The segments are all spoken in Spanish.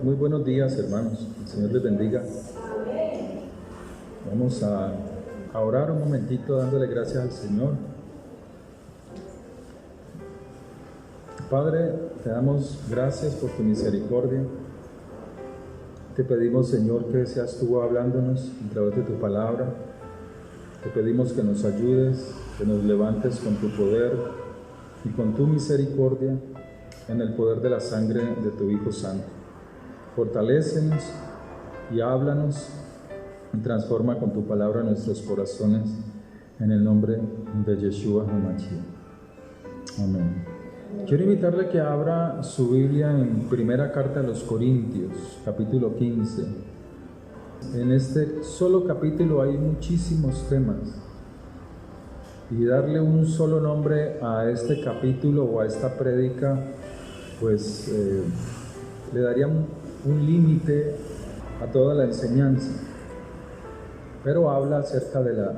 Muy buenos días, hermanos. El Señor les bendiga. Vamos a orar un momentito dándole gracias al Señor. Padre, te damos gracias por tu misericordia. Te pedimos, Señor, que seas tú hablándonos a través de tu palabra. Te pedimos que nos ayudes, que nos levantes con tu poder y con tu misericordia en el poder de la sangre de tu Hijo Santo. Fortalécenos y háblanos y transforma con tu palabra nuestros corazones en el nombre de Yeshua HaMashiach. Amén. Quiero invitarle a que abra su Biblia en Primera Carta a los Corintios, capítulo 15. En este solo capítulo hay muchísimos temas y darle un solo nombre a este capítulo o a esta prédica pues le daría un límite a toda la enseñanza, pero habla acerca de la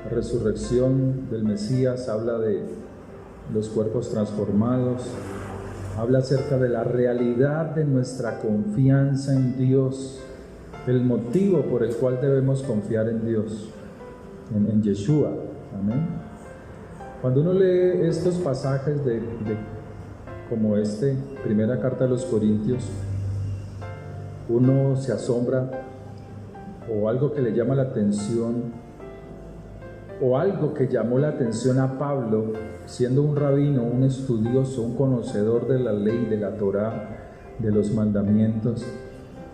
resurrección del Mesías, habla de los cuerpos transformados, habla acerca de la realidad de nuestra confianza en Dios, el motivo por el cual debemos confiar en Dios, en Yeshua. Amén. Cuando uno lee estos pasajes como Primera Carta a los Corintios, uno se asombra, o algo que le llama la atención, o algo que llamó la atención a Pablo, siendo un rabino, un estudioso, un conocedor de la ley, de la Torá, de los mandamientos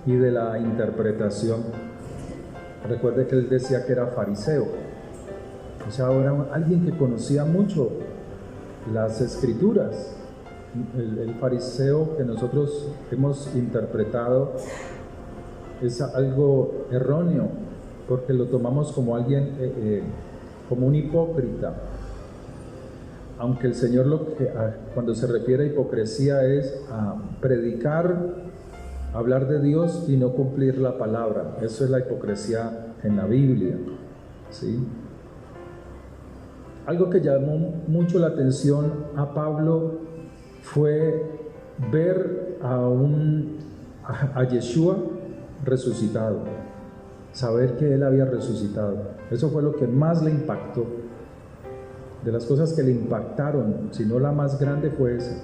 y de la interpretación. Recuerde que él decía que era fariseo, o sea, era alguien que conocía mucho las escrituras. El fariseo que nosotros hemos interpretado es algo erróneo, porque lo tomamos como alguien, como un hipócrita. Aunque el Señor cuando se refiere a hipocresía es a predicar, hablar de Dios y no cumplir la palabra. Eso es la hipocresía en la Biblia, ¿sí? Algo que llamó mucho la atención a Pablo fue ver a Yeshua resucitado, saber que él había resucitado. Eso fue lo que más le impactó. De las cosas que le impactaron, si no la más grande fue esa,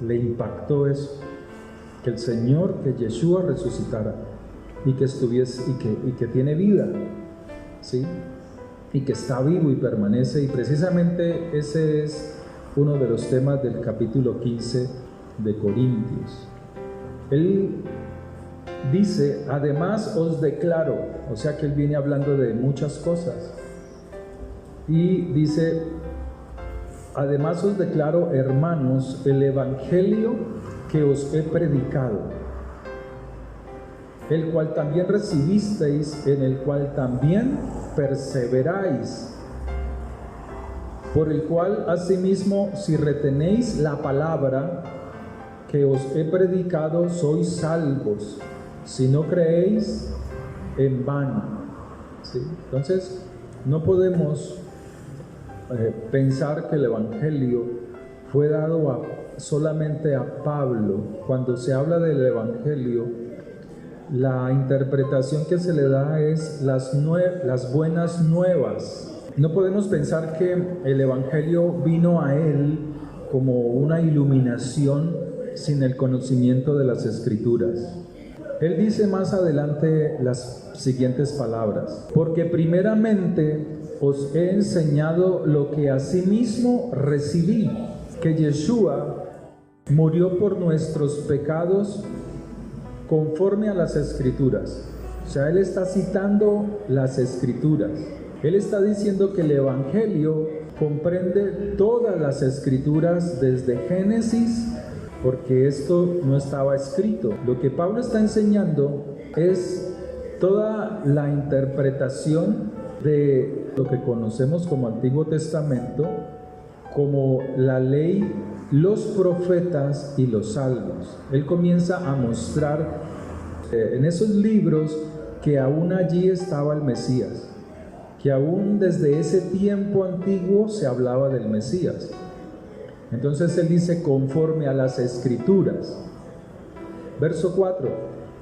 le impactó eso, que el Señor, que Yeshua resucitara y que estuviese y que tiene vida, ¿sí? Y que está vivo y permanece, y precisamente ese es uno de los temas del capítulo 15 de Corintios. Él dice, además os declaro, o sea que él viene hablando de muchas cosas, y dice, además os declaro, hermanos, el evangelio que os he predicado, el cual también recibisteis, en el cual también perseveráis, por el cual asimismo, si retenéis la palabra que os he predicado, sois salvos, si no creéis en vano. ¿Sí? Entonces, no podemos pensar que el evangelio fue dado solamente a Pablo. Cuando se habla del evangelio, la interpretación que se le da es las buenas nuevas. No podemos pensar que el evangelio vino a él como una iluminación sin el conocimiento de las escrituras. Él dice más adelante las siguientes palabras: porque primeramente os he enseñado lo que asimismo recibí, que Yeshua murió por nuestros pecados conforme a las escrituras. O sea, él está citando las escrituras. Él está diciendo que el evangelio comprende todas las escrituras desde Génesis, porque esto no estaba escrito. Lo que Pablo está enseñando es toda la interpretación de lo que conocemos como Antiguo Testamento, como la ley, los profetas y los salmos. Él comienza a mostrar en esos libros que aún allí estaba el Mesías, que aún desde ese tiempo antiguo se hablaba del Mesías. Entonces él dice conforme a las escrituras. Verso 4: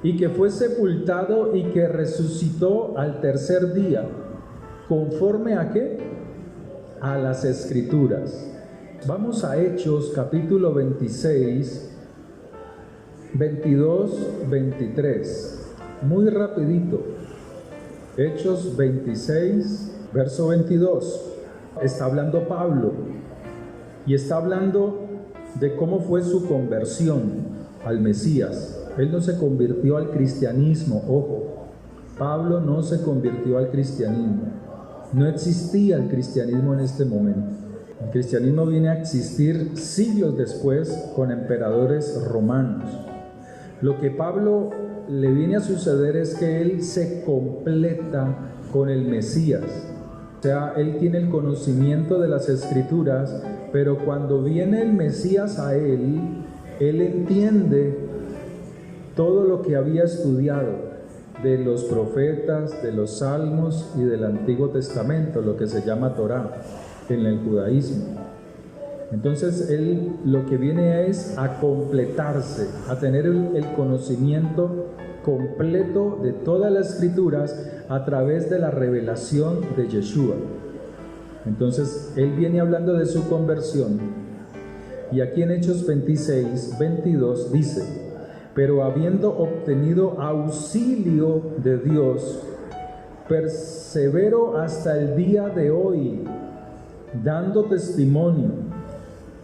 y que fue sepultado y que resucitó al tercer día, ¿conforme a qué? A las Escrituras. Vamos a Hechos capítulo 26, 22, 23. Muy rapidito. Hechos 26, verso 22. Está hablando Pablo y está hablando de cómo fue su conversión al Mesías. Él no se convirtió al cristianismo, ojo. Pablo no se convirtió al cristianismo. No existía el cristianismo en este momento. El cristianismo viene a existir siglos después con emperadores romanos. Lo que Pablo le viene a suceder es que él se completa con el Mesías. O sea, él tiene el conocimiento de las Escrituras, pero cuando viene el Mesías a él entiende todo lo que había estudiado de los profetas, de los salmos y del Antiguo Testamento, lo que se llama Torá en el judaísmo. Entonces él lo que viene es a completarse, a tener el conocimiento completo de todas las Escrituras a través de la revelación de Yeshua. Entonces él viene hablando de su conversión, y aquí en Hechos 26, 22 dice: pero habiendo obtenido auxilio de Dios, persevero hasta el día de hoy, dando testimonio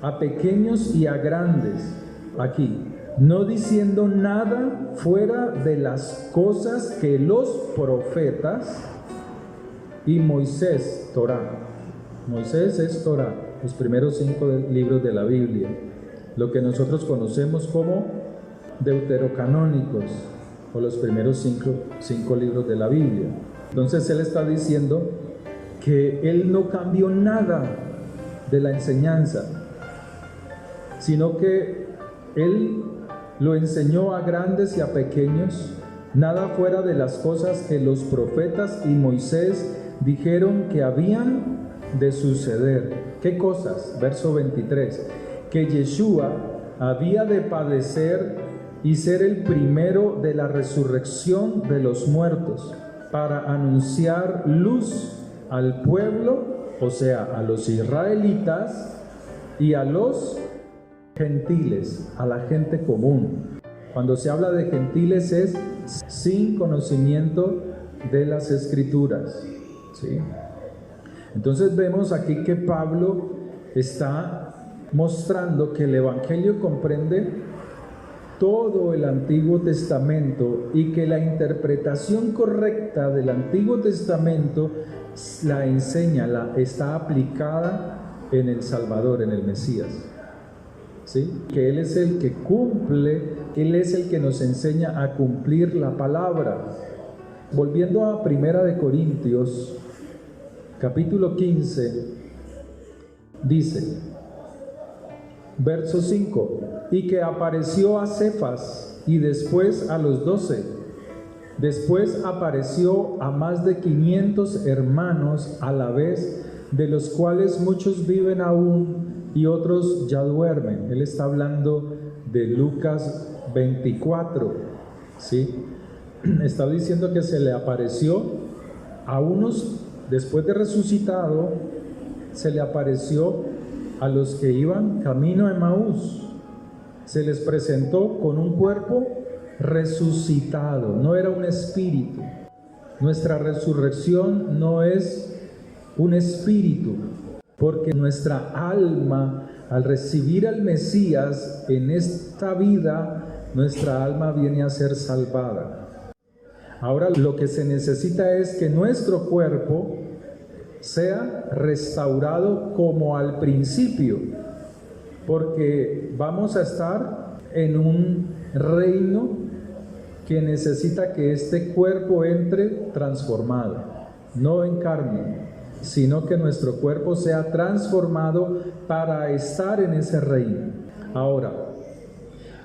a pequeños y a grandes, aquí, no diciendo nada fuera de las cosas que los profetas y Moisés, Torá. Moisés es Torá, los primeros 5 libros de la Biblia, lo que nosotros conocemos como deuterocanónicos, o los primeros 5 libros de la Biblia. Entonces él está diciendo que él no cambió nada de la enseñanza, sino que él lo enseñó a grandes y a pequeños, nada fuera de las cosas que los profetas y Moisés dijeron que habían de suceder. ¿Qué cosas? Verso 23, que Yeshua había de padecer y ser el primero de la resurrección de los muertos, para anunciar luz al pueblo, o sea, a los israelitas y a los gentiles, a la gente común. Cuando se habla de gentiles es sin conocimiento de las Escrituras, ¿sí? Entonces vemos aquí que Pablo está mostrando que el Evangelio comprende todo el Antiguo Testamento y que la interpretación correcta del Antiguo Testamento la enseña, está aplicada en el Salvador, en el Mesías, ¿sí? Que Él es el que cumple, Él es el que nos enseña a cumplir la palabra. Volviendo a 1 de Corintios, capítulo 15, dice, verso 5, y que apareció a Cefas y después a los 12. Después apareció a más de 500 hermanos a la vez, de los cuales muchos viven aún y otros ya duermen. Él está hablando de Lucas 24, ¿sí? Está diciendo que se le apareció a unos, después de resucitado, se le apareció a los que iban camino a Emaús. Se les presentó con un cuerpo resucitado, no era un espíritu. Nuestra resurrección no es un espíritu, porque nuestra alma, al recibir al Mesías en esta vida, nuestra alma viene a ser salvada. Ahora lo que se necesita es que nuestro cuerpo sea restaurado como al principio, porque vamos a estar en un reino que necesita que este cuerpo entre transformado, no en carne, sino que nuestro cuerpo sea transformado para estar en ese reino. Ahora,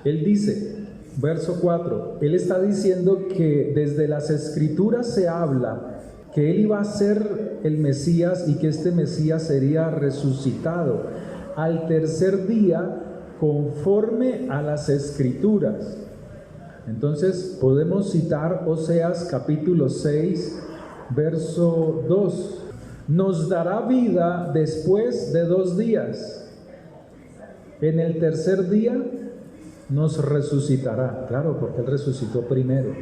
él dice, verso 4, él está diciendo que desde las Escrituras se habla que él iba a ser el Mesías y que este Mesías sería resucitado al tercer día conforme a las Escrituras. Entonces podemos citar Oseas capítulo 6, verso 2. Nos dará vida después de 2 días. En el tercer día nos resucitará. Claro, porque Él resucitó primero.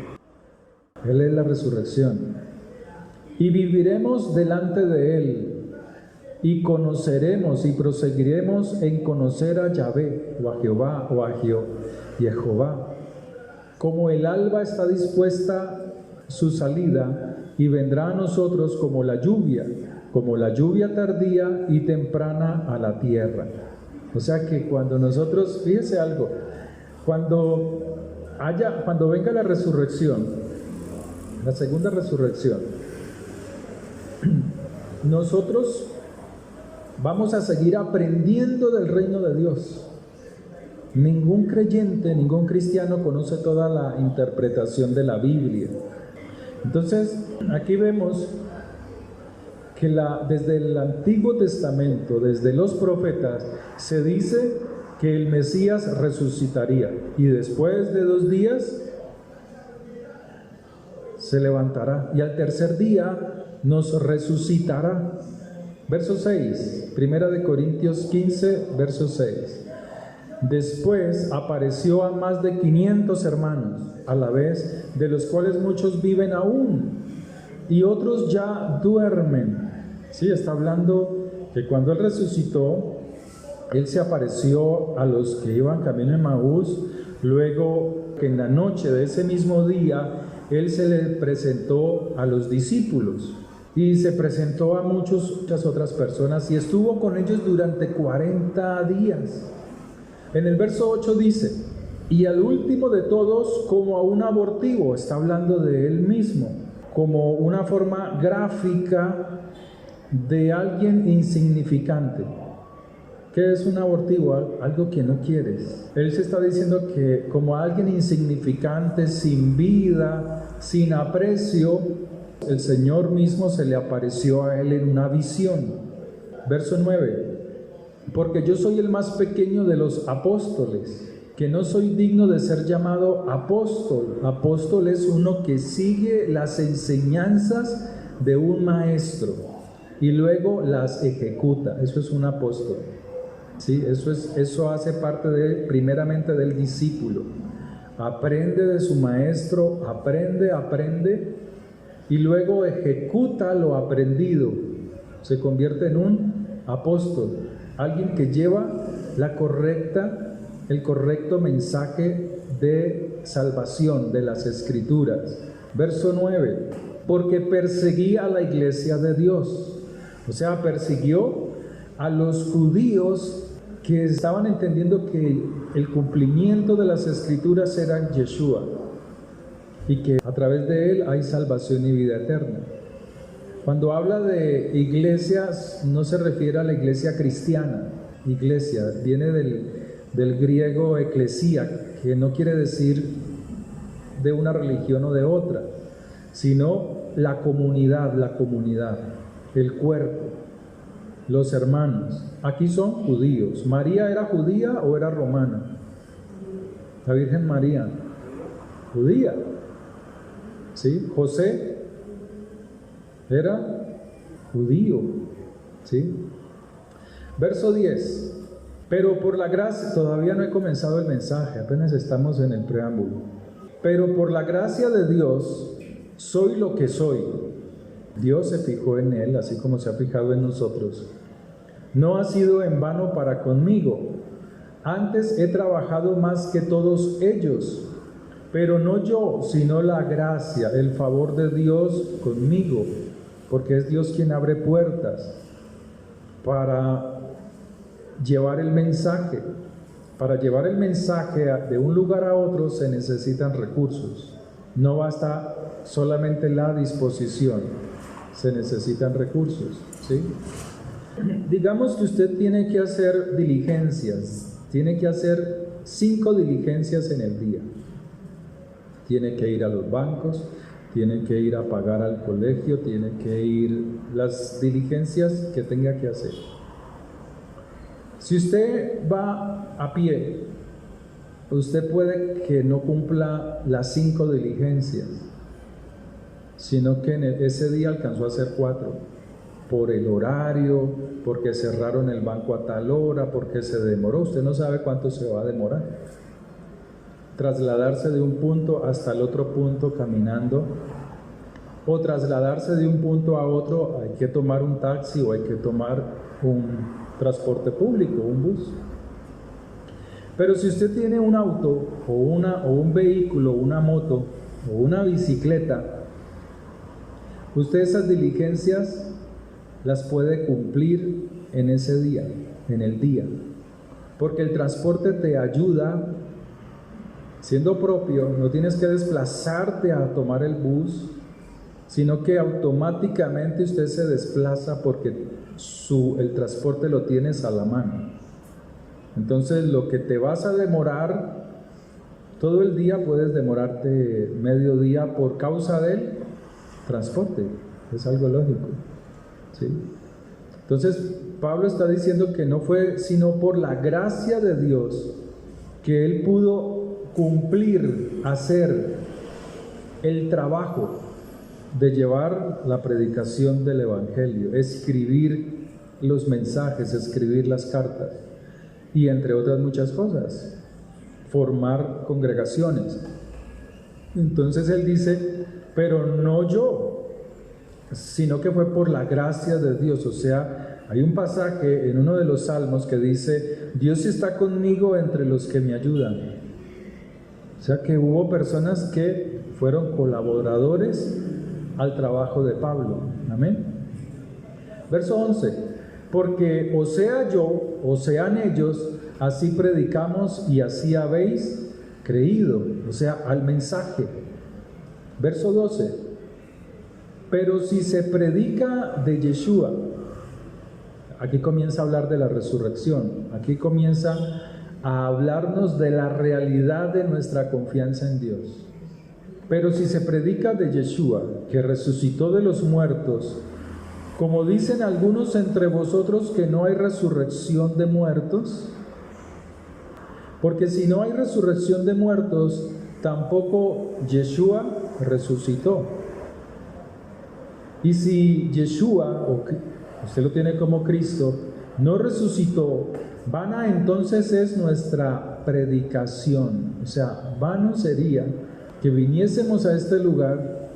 Él es la resurrección. Y viviremos delante de Él. Y conoceremos y proseguiremos en conocer a Yahvé, o a Jehová, o a Jehová. Como el alba está dispuesta su salida, y vendrá a nosotros como la lluvia tardía y temprana a la tierra. O sea que cuando nosotros, fíjese algo, cuando venga la resurrección, la segunda resurrección, nosotros vamos a seguir aprendiendo del reino de Dios. Ningún creyente, ningún cristiano conoce toda la interpretación de la Biblia. Entonces, aquí vemos que desde el Antiguo Testamento, desde los profetas, se dice que el Mesías resucitaría y después de 2 días se levantará y al tercer día nos resucitará. Verso 6, Primera de Corintios 15, verso 6. Después apareció a más de 500 hermanos a la vez, de los cuales muchos viven aún y otros ya duermen. Sí, está hablando que cuando Él resucitó, Él se apareció a los que iban camino de Emaús, luego que en la noche de ese mismo día, Él se le presentó a los discípulos y se presentó a muchas otras personas y estuvo con ellos durante 40 días. En el verso 8 dice, y al último de todos como a un abortivo, está hablando de Él mismo, como una forma gráfica de alguien insignificante. ¿Qué es un abortivo? Algo que no quieres. Él se está diciendo que como alguien insignificante, sin vida, sin aprecio, el Señor mismo se le apareció a él en una visión. Verso 9. Porque yo soy el más pequeño de los apóstoles, que no soy digno de ser llamado apóstol. Apóstol es uno que sigue las enseñanzas de un maestro y luego las ejecuta. Eso es un apóstol. Sí, eso hace parte primeramente del discípulo. Aprende de su maestro, aprende y luego ejecuta lo aprendido. Se convierte en un apóstol, alguien que lleva el correcto mensaje de salvación de las Escrituras. Verso 9, porque perseguía a la iglesia de Dios. O sea, persiguió a los judíos que estaban entendiendo que el cumplimiento de las Escrituras era Yeshua y que a través de él hay salvación y vida eterna. Cuando habla de iglesias, no se refiere a la iglesia cristiana. Iglesia viene del griego eclesia, que no quiere decir de una religión o de otra, sino la comunidad, el cuerpo, los hermanos. Aquí son judíos. ¿María era judía o era romana? La Virgen María, judía. ¿Sí? José era judío. ¿Sí? Verso 10. Pero por la gracia, todavía no he comenzado el mensaje, apenas estamos en el preámbulo. Pero por la gracia de Dios, soy lo que soy. Dios se fijó en él, así como se ha fijado en nosotros. No ha sido en vano para conmigo. Antes he trabajado más que todos ellos, pero no yo, sino la gracia, el favor de Dios conmigo, porque es Dios quien abre puertas para llevar el mensaje. Para llevar el mensaje de un lugar a otro se necesitan recursos. No basta solamente la disposición, se necesitan recursos, ¿sí? Digamos que usted tiene que hacer diligencias, tiene que hacer 5 diligencias en el día. Tiene que ir a los bancos, tiene que ir a pagar al colegio, tiene que ir las diligencias que tenga que hacer. Si usted va a pie usted puede que no cumpla las 5 diligencias, sino que ese día alcanzó a hacer 4, por el horario, porque cerraron el banco a tal hora, porque se demoró. Usted no sabe cuánto se va a demorar. Trasladarse de un punto hasta el otro punto caminando, o trasladarse de un punto a otro, hay que tomar un taxi o hay que tomar un transporte público, un bus. Pero si usted tiene un auto o un vehículo, una moto o una bicicleta, usted esas diligencias las puede cumplir en ese día, en el día, porque el transporte te ayuda, siendo propio, no tienes que desplazarte a tomar el bus, sino que automáticamente usted se desplaza porque el transporte lo tienes a la mano. Entonces lo que te vas a demorar todo el día, puedes demorarte medio día por causa del transporte. Es algo lógico, ¿sí? Entonces Pablo está diciendo que no fue sino por la gracia de Dios que él pudo cumplir, hacer el trabajo de llevar la predicación del Evangelio, escribir los mensajes, escribir las cartas y entre otras muchas cosas, formar congregaciones. Entonces él dice, pero no yo, sino que fue por la gracia de Dios. O sea, hay un pasaje en uno de los salmos que dice, Dios está conmigo entre los que me ayudan. O sea que hubo personas que fueron colaboradores al trabajo de Pablo. Amén. Verso 11, porque o sea yo, o sean ellos, así predicamos y así habéis creído, o sea, al mensaje. Verso 12, pero si se predica de Yeshua, aquí comienza a hablar de la resurrección, aquí comienza a hablarnos de la realidad de nuestra confianza en Dios. Pero si se predica de Yeshua, que resucitó de los muertos, como dicen algunos entre vosotros que no hay resurrección de muertos, porque si no hay resurrección de muertos, tampoco Yeshua resucitó. Y si Yeshua, o usted lo tiene como Cristo, no resucitó, vana entonces es nuestra predicación. O sea, vano sería que viniésemos a este lugar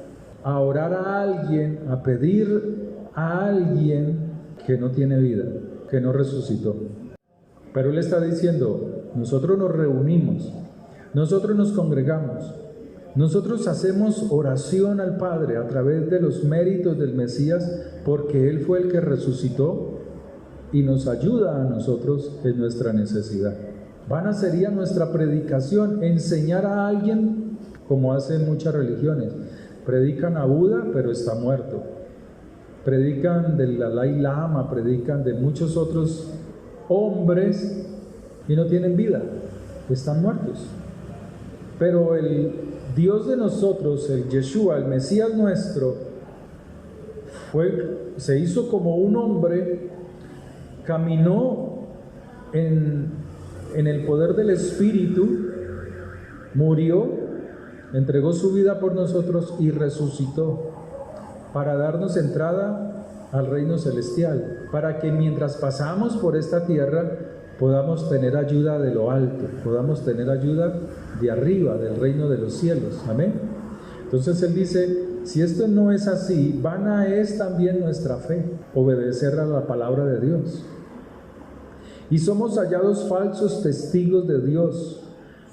a orar a alguien, a pedir a alguien que no tiene vida, que no resucitó. Pero él está diciendo, nosotros nos reunimos, nosotros nos congregamos, nosotros hacemos oración al Padre a través de los méritos del Mesías, porque Él fue el que resucitó y nos ayuda a nosotros en nuestra necesidad. Vana sería nuestra predicación, enseñar a alguien como hacen muchas religiones. Predican a Buda, pero está muerto. Predican del Dalai Lama, predican de muchos otros hombres y no tienen vida, están muertos. Pero el Dios de nosotros, el Yeshua, el Mesías nuestro, se hizo como un hombre, caminó en el poder del Espíritu, murió, entregó su vida por nosotros y resucitó para darnos entrada al reino celestial, para que mientras pasamos por esta tierra podamos tener ayuda de lo alto, podamos tener ayuda de arriba, del reino de los cielos. Amén. Entonces él dice, si esto no es así, vana es también nuestra fe, obedecer a la palabra de Dios. Y somos hallados falsos testigos de Dios,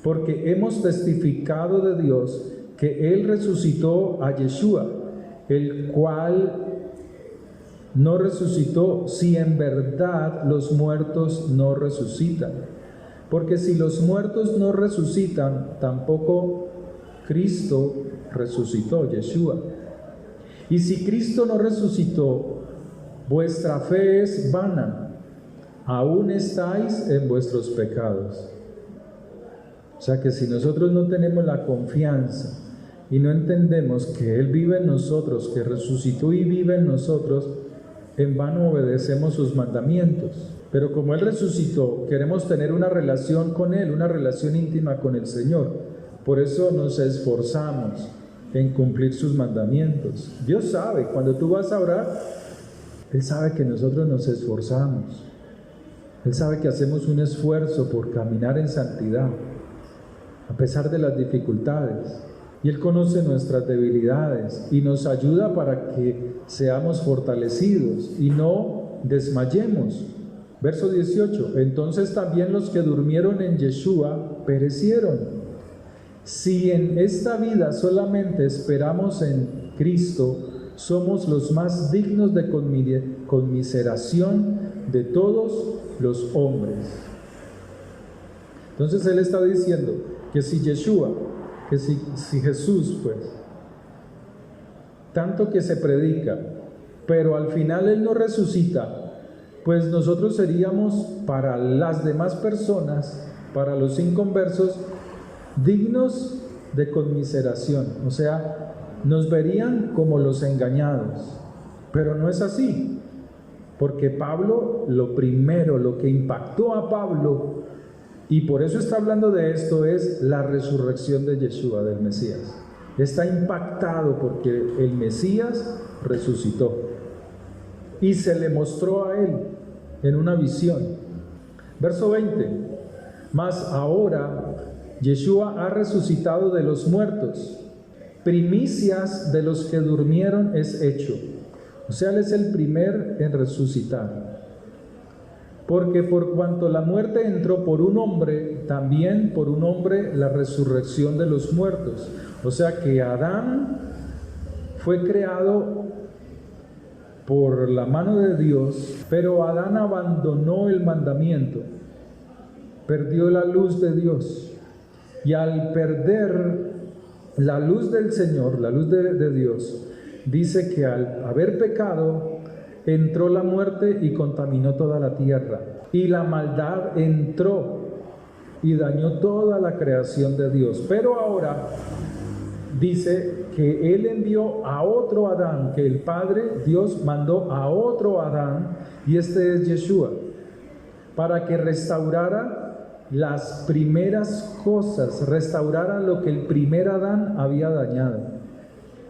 porque hemos testificado de Dios que Él resucitó a Yeshua, el cual no resucitó si en verdad los muertos no resucitan. Porque si los muertos no resucitan, tampoco Cristo resucitó, Yeshua. Y si Cristo no resucitó, vuestra fe es vana, aún estáis en vuestros pecados. O sea que si nosotros no tenemos la confianza y no entendemos que Él vive en nosotros, que resucitó y vive en nosotros, en vano obedecemos sus mandamientos. Pero como Él resucitó, queremos tener una relación con Él, una relación íntima con el Señor. Por eso nos esforzamos en cumplir sus mandamientos. Dios sabe, cuando tú vas a orar, Él sabe que nosotros nos esforzamos. Él sabe que hacemos un esfuerzo por caminar en santidad, a pesar de las dificultades. Y Él conoce nuestras debilidades y nos ayuda para que seamos fortalecidos y no desmayemos. Verso 18, entonces también los que durmieron en Yeshua perecieron. Si en esta vida solamente esperamos en Cristo, somos los más dignos de conmiseración de todos los hombres. Entonces Él está diciendo que si Yeshua, que si Jesús, pues, tanto que se predica, pero al final Él no resucita, pues nosotros seríamos para las demás personas, para los inconversos, dignos de conmiseración. O sea, nos verían como los engañados, pero no es así, porque Pablo, lo primero, lo que impactó a Pablo, y por eso está hablando de esto, es la resurrección de Yeshua, del Mesías. Está impactado porque el Mesías resucitó y se le mostró a él en una visión. Verso 20, mas ahora Yeshua ha resucitado de los muertos, primicias de los que durmieron es hecho. O sea, Él es el primer en resucitar. Porque por cuanto la muerte entró por un hombre, también por un hombre la resurrección de los muertos. O sea que Adán fue creado por la mano de Dios, pero Adán abandonó el mandamiento, perdió la luz de Dios. Y al perder la luz del Señor, la luz de Dios, dice que al haber pecado, entró la muerte y contaminó toda la tierra. Y la maldad entró y dañó toda la creación de Dios. Pero ahora dice que Él envió a otro Adán, que el Padre, Dios, mandó a otro Adán, y este es Yeshua, para que restaurara las primeras cosas, restaurara lo que el primer Adán había dañado,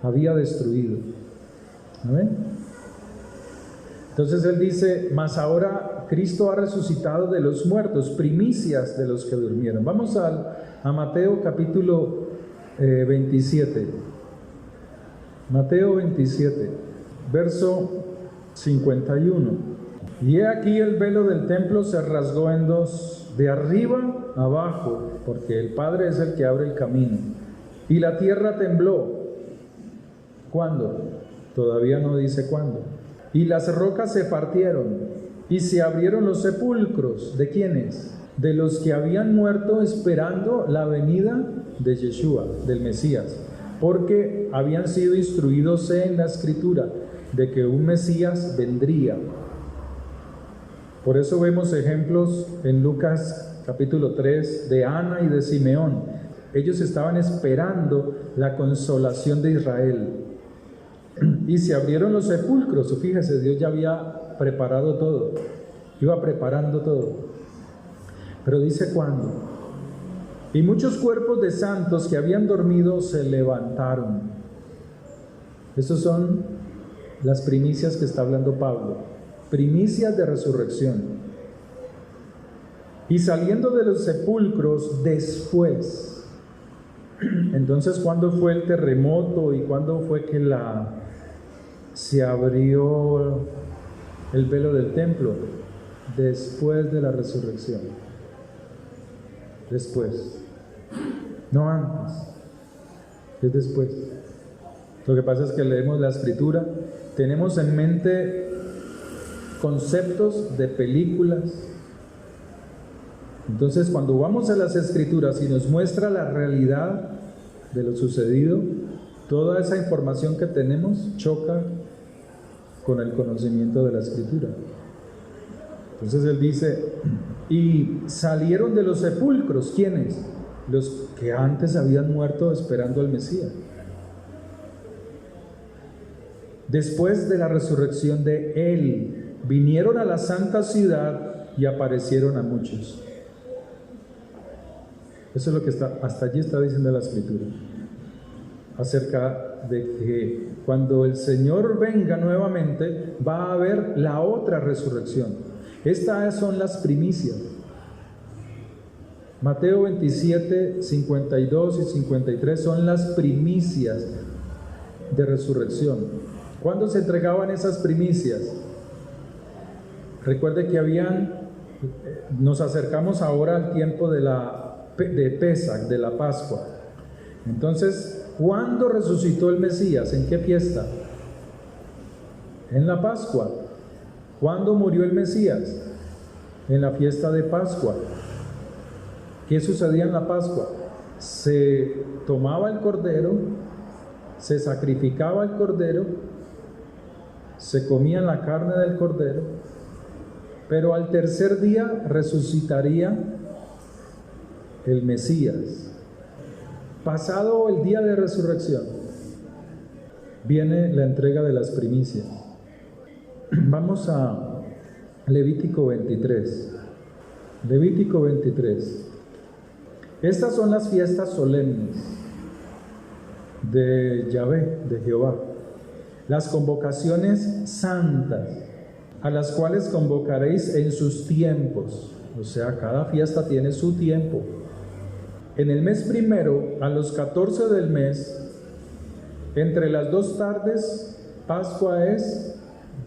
había destruido. ¿No? Entonces Él dice, mas ahora Cristo ha resucitado de los muertos, primicias de los que durmieron. Vamos a Mateo capítulo 27. Mateo 27, verso 51. Y he aquí el velo del templo se rasgó en dos, de arriba abajo, porque el Padre es el que abre el camino. Y la tierra tembló. ¿Cuándo? Todavía no dice cuándo. Y las rocas se partieron, y se abrieron los sepulcros. ¿De quiénes? De los que habían muerto esperando la venida de Yeshua, del Mesías, porque habían sido instruidos en la Escritura de que un Mesías vendría. Por eso vemos ejemplos en Lucas capítulo 3 de Ana y de Simeón. Ellos estaban esperando la consolación de Israel. Y se abrieron los sepulcros. Fíjese, Dios ya había preparado todo, iba preparando todo. Pero dice cuándo. Y muchos cuerpos de santos que habían dormido se levantaron. Estas son las primicias que está hablando Pablo, primicias de resurrección. Y saliendo de los sepulcros después. Entonces, ¿cuándo fue el terremoto y cuándo fue que se abrió el velo del templo? Después de la resurrección. Después. No antes. Es después. Lo que pasa es que leemos la Escritura, tenemos en mente conceptos de películas. Entonces, cuando vamos a las Escrituras y nos muestra la realidad de lo sucedido, toda esa información que tenemos choca con el conocimiento de la Escritura. Entonces Él dice, y salieron de los sepulcros, ¿quiénes? Los que antes habían muerto esperando al Mesías. Después de la resurrección de Él, vinieron a la santa ciudad y aparecieron a muchos. Eso es lo que hasta allí está diciendo la Escritura, acerca de que cuando el Señor venga nuevamente va a haber la otra resurrección. Estas son las primicias. Mateo 27, 52 y 53 son las primicias de resurrección. ¿Cuándo se entregaban esas primicias? Recuerde que nos acercamos ahora al tiempo de Pesach, de la Pascua. Entonces, ¿cuándo resucitó el Mesías? ¿En qué fiesta? En la Pascua. ¿Cuándo murió el Mesías? En la fiesta de Pascua. ¿Qué sucedía en la Pascua? Se tomaba el cordero, se sacrificaba el cordero, se comía la carne del cordero, pero al tercer día resucitaría el Mesías. Pasado el día de resurrección, viene la entrega de las primicias. Vamos a Levítico 23. Levítico 23. Estas son las fiestas solemnes de Yahvé, de Jehová. Las convocaciones santas, a las cuales convocaréis en sus tiempos. O sea, cada fiesta tiene su tiempo. En el mes primero, a los 14 del mes, entre las 2 tardes, Pascua es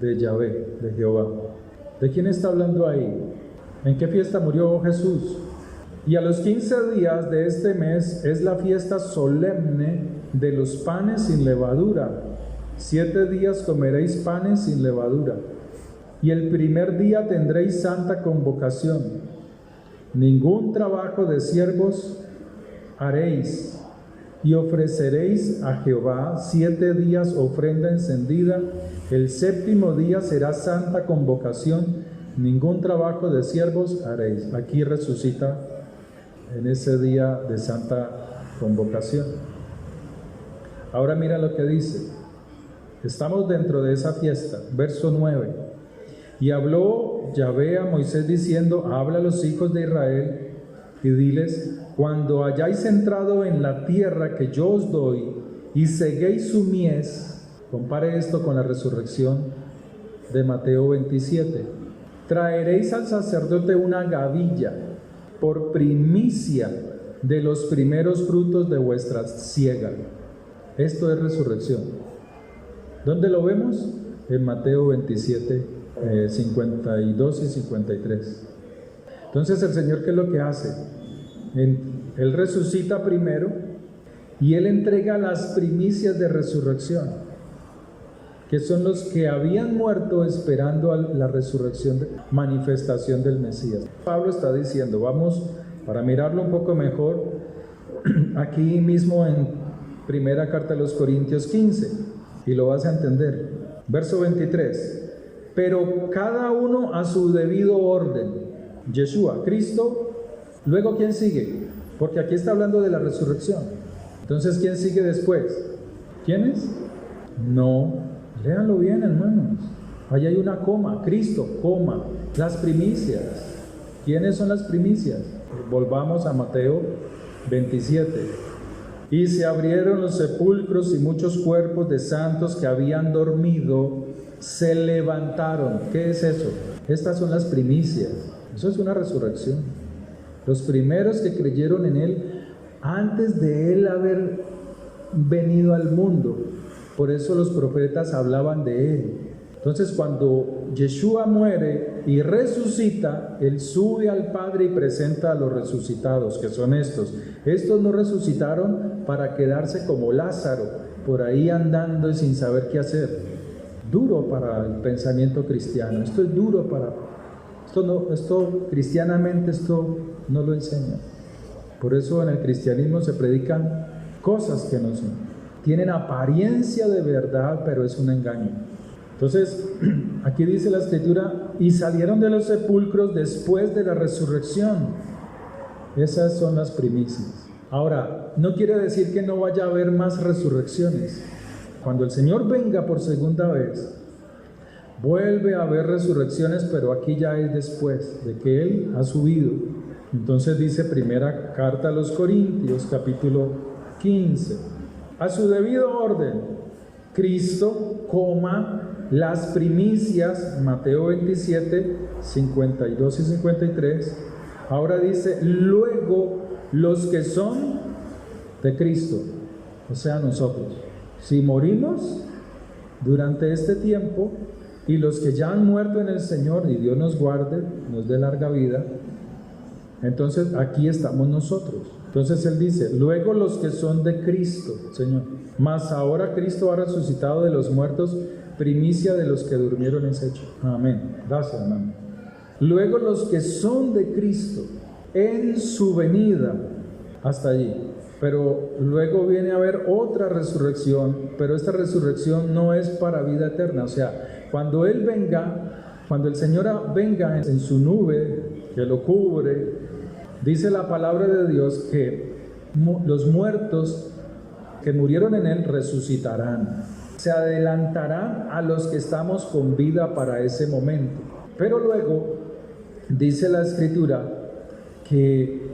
de Yahvé, de Jehová. ¿De quién está hablando ahí? ¿En qué fiesta murió Jesús? Y a los 15 días de este mes es la fiesta solemne de los panes sin levadura. 7 días comeréis panes sin levadura. Y el primer día tendréis santa convocación. Ningún trabajo de siervos haréis, y ofreceréis a Jehová 7 días ofrenda encendida. El 7º día será santa convocación. Ningún trabajo de siervos haréis. Aquí resucita en ese día de santa convocación. Ahora mira lo que dice. Estamos dentro de esa fiesta. Verso 9. Y habló Yahvé a Moisés diciendo: habla a los hijos de Israel y diles: cuando hayáis entrado en la tierra que yo os doy y seguéis su mies, compare esto con la resurrección de Mateo 27, traeréis al sacerdote una gavilla por primicia de los primeros frutos de vuestra siega. Esto es resurrección. ¿Dónde lo vemos? En Mateo 27, 52 y 53. Entonces el Señor, ¿qué es lo que hace? Él resucita primero y Él entrega las primicias de resurrección, que son los que habían muerto esperando a la resurrección, manifestación del Mesías. Pablo está diciendo, vamos, para mirarlo un poco mejor, aquí mismo en primera carta de los Corintios 15, y lo vas a entender. Verso 23, pero cada uno a su debido orden. Yeshua, Cristo, luego ¿quién sigue? Porque aquí está hablando de la resurrección. Entonces, ¿quién sigue después? ¿Quién es? No. Léanlo bien, hermanos. Ahí hay una coma. Cristo, coma. Las primicias. ¿Quiénes son las primicias? Volvamos a Mateo 27. Y se abrieron los sepulcros y muchos cuerpos de santos que habían dormido se levantaron. ¿Qué es eso? Estas son las primicias. Eso es una resurrección. Los primeros que creyeron en Él antes de Él haber venido al mundo. Por eso los profetas hablaban de Él. Entonces, cuando Yeshua muere y resucita, Él sube al Padre y presenta a los resucitados, que son estos. Estos no resucitaron para quedarse como Lázaro, por ahí andando y sin saber qué hacer. Duro para el pensamiento cristiano. Esto es duro para... cristianamente esto no lo enseña. Por eso en el cristianismo se predican cosas que no son. Tienen apariencia de verdad, pero es un engaño. Entonces, aquí dice la Escritura, y salieron de los sepulcros después de la resurrección. Esas son las primicias. Ahora, no quiere decir que no vaya a haber más resurrecciones. Cuando el Señor venga por segunda vez, Vuelve a haber resurrecciones, pero aquí ya es después de que Él ha subido. Entonces dice primera carta a los Corintios, capítulo 15. A su debido orden, Cristo coma las primicias, Mateo 27, 52 y 53. Ahora dice, luego los que son de Cristo, o sea nosotros, si morimos durante este tiempo, y los que ya han muerto en el Señor, y Dios nos guarde, nos dé larga vida, entonces aquí estamos nosotros. Entonces Él dice, luego los que son de Cristo, Señor, mas ahora Cristo ha resucitado de los muertos, primicia de los que durmieron es hecho. Amén. Gracias, hermano. Luego los que son de Cristo, en su venida, hasta allí. Pero luego viene a haber otra resurrección, pero esta resurrección no es para vida eterna. O sea, cuando Él venga, cuando el Señor venga en su nube que lo cubre, dice la palabra de Dios que los muertos que murieron en Él resucitarán. Se adelantarán a los que estamos con vida para ese momento. Pero luego dice la Escritura que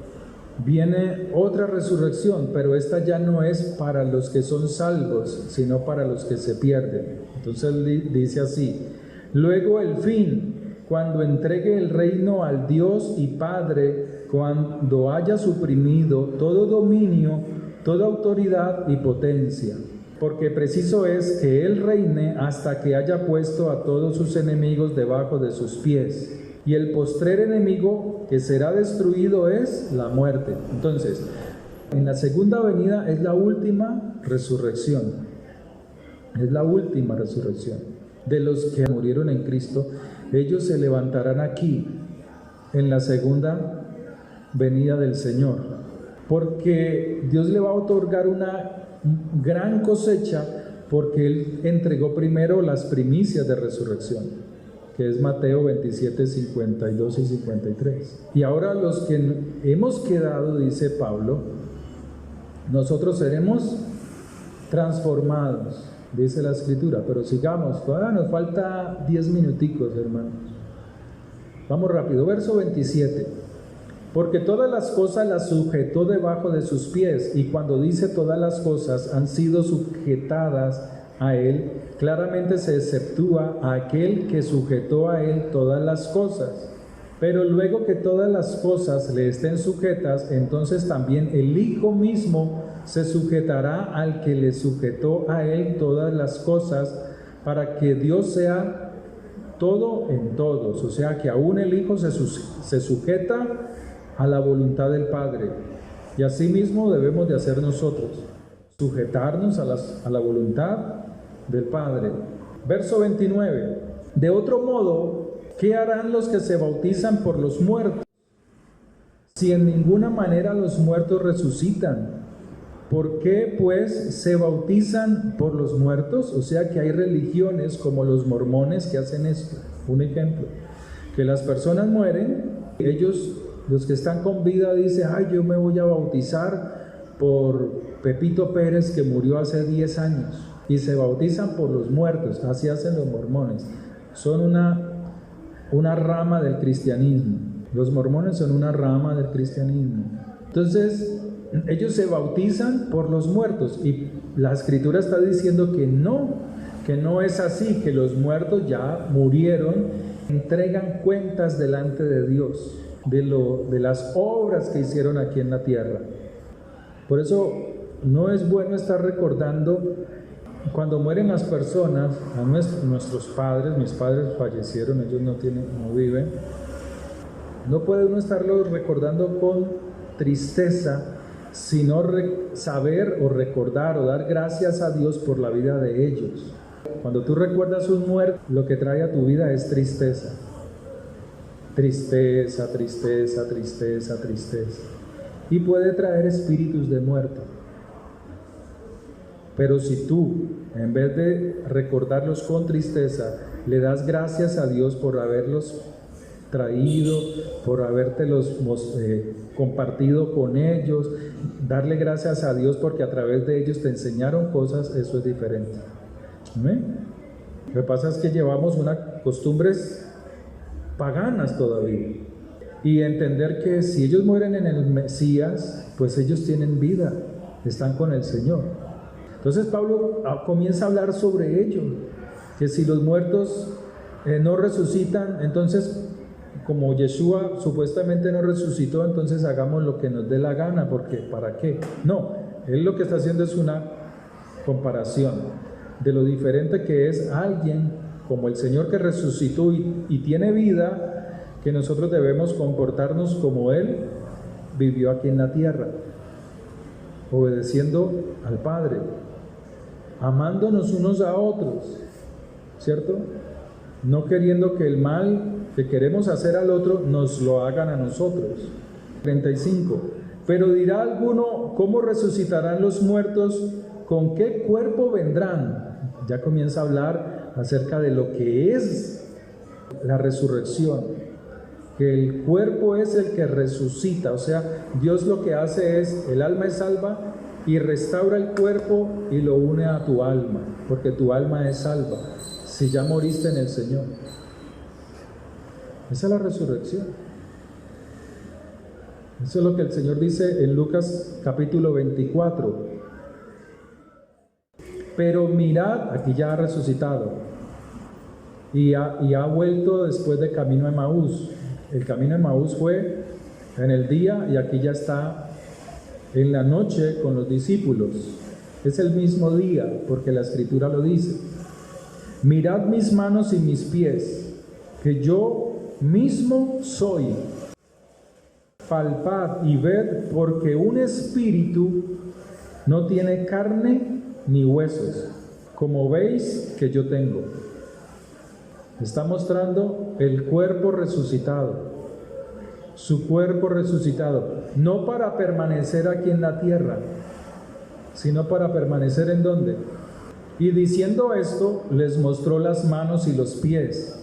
viene otra resurrección, pero esta ya no es para los que son salvos, sino para los que se pierden. Entonces dice así, luego el fin, cuando entregue el reino al Dios y Padre, cuando haya suprimido todo dominio, toda autoridad y potencia, porque preciso es que Él reine hasta que haya puesto a todos sus enemigos debajo de sus pies. Y el postrer enemigo que será destruido es la muerte. Entonces, en la segunda venida es la última resurrección. Es la última resurrección. De los que murieron en Cristo, ellos se levantarán aquí en la segunda venida del Señor. Porque Dios le va a otorgar una gran cosecha, porque Él entregó primero las primicias de resurrección, que es Mateo 27, 52 y 53. Y ahora los que hemos quedado, dice Pablo, nosotros seremos transformados, dice la Escritura. Pero sigamos, todavía nos falta 10 minuticos, hermanos. Vamos rápido, verso 27. Porque todas las cosas las sujetó debajo de sus pies, y cuando dice todas las cosas han sido sujetadas a Él, claramente se exceptúa a aquel que sujetó a Él todas las cosas. Pero luego que todas las cosas le estén sujetas, entonces también el Hijo mismo se sujetará al que le sujetó a Él todas las cosas, para que Dios sea todo en todos. O sea que aún el Hijo se sujeta a la voluntad del Padre. Y así mismo debemos de hacer nosotros, sujetarnos a la voluntad del Padre. Verso 29. De otro modo, ¿qué harán los que se bautizan por los muertos? Si en ninguna manera los muertos resucitan, ¿por qué pues se bautizan por los muertos? O sea que hay religiones como los mormones que hacen esto. Un ejemplo, que las personas mueren, ellos, los que están con vida, dicen, ay, yo me voy a bautizar por Pepito Pérez que murió hace 10 años. Y se bautizan por los muertos. Así hacen los mormones. Son una rama del cristianismo. Los mormones son una rama del cristianismo. Entonces, ellos se bautizan por los muertos. Y la Escritura está diciendo que no es así, que los muertos ya murieron, entregan cuentas delante de Dios de las obras que hicieron aquí en la tierra. Por eso no es bueno estar recordando cuando mueren las personas, a nuestros padres. Mis padres fallecieron, ellos no viven. No puede uno estarlo recordando con tristeza, sino saber o recordar o dar gracias a Dios por la vida de ellos. Cuando tú recuerdas un muerto, lo que trae a tu vida es tristeza. Tristeza, tristeza, tristeza, tristeza. Y puede traer espíritus de muerte. Pero si tú, en vez de recordarlos con tristeza, le das gracias a Dios por haberlos traído, por habértelos compartido con ellos, darle gracias a Dios porque a través de ellos te enseñaron cosas, eso es diferente. ¿Amén? Lo que pasa es que llevamos unas costumbres paganas todavía. Y entender que si ellos mueren en el Mesías, pues ellos tienen vida, están con el Señor. Entonces Pablo comienza a hablar sobre ello, que si los muertos no resucitan, entonces como Yeshua supuestamente no resucitó, entonces hagamos lo que nos dé la gana, porque ¿para qué? No, él lo que está haciendo es una comparación de lo diferente que es alguien como el Señor que resucitó y tiene vida, que nosotros debemos comportarnos como Él vivió aquí en la tierra, obedeciendo al Padre, amándonos unos a otros, ¿cierto? No queriendo que el mal que queremos hacer al otro nos lo hagan a nosotros. 35. Pero dirá alguno, ¿cómo resucitarán los muertos? ¿Con qué cuerpo vendrán? Ya comienza a hablar acerca de lo que es la resurrección, que el cuerpo es el que resucita, o sea, Dios lo que hace es, el alma es salva y restaura el cuerpo y lo une a tu alma, porque tu alma es salva, si ya moriste en el Señor. Esa es la resurrección. Eso es lo que el Señor dice en Lucas capítulo 24. Pero mirad, aquí ya ha resucitado y ha vuelto después de camino a Emaús. El camino a Emaús fue en el día y aquí ya está en la noche con los discípulos. Es el mismo día porque la Escritura lo dice. Mirad mis manos y mis pies, que yo mismo soy. Palpad y ved, porque un espíritu no tiene carne ni huesos, como veis que yo tengo. Está mostrando el cuerpo resucitado, su cuerpo resucitado, no para permanecer aquí en la tierra, sino para permanecer ¿en dónde? Y diciendo esto, les mostró las manos y los pies,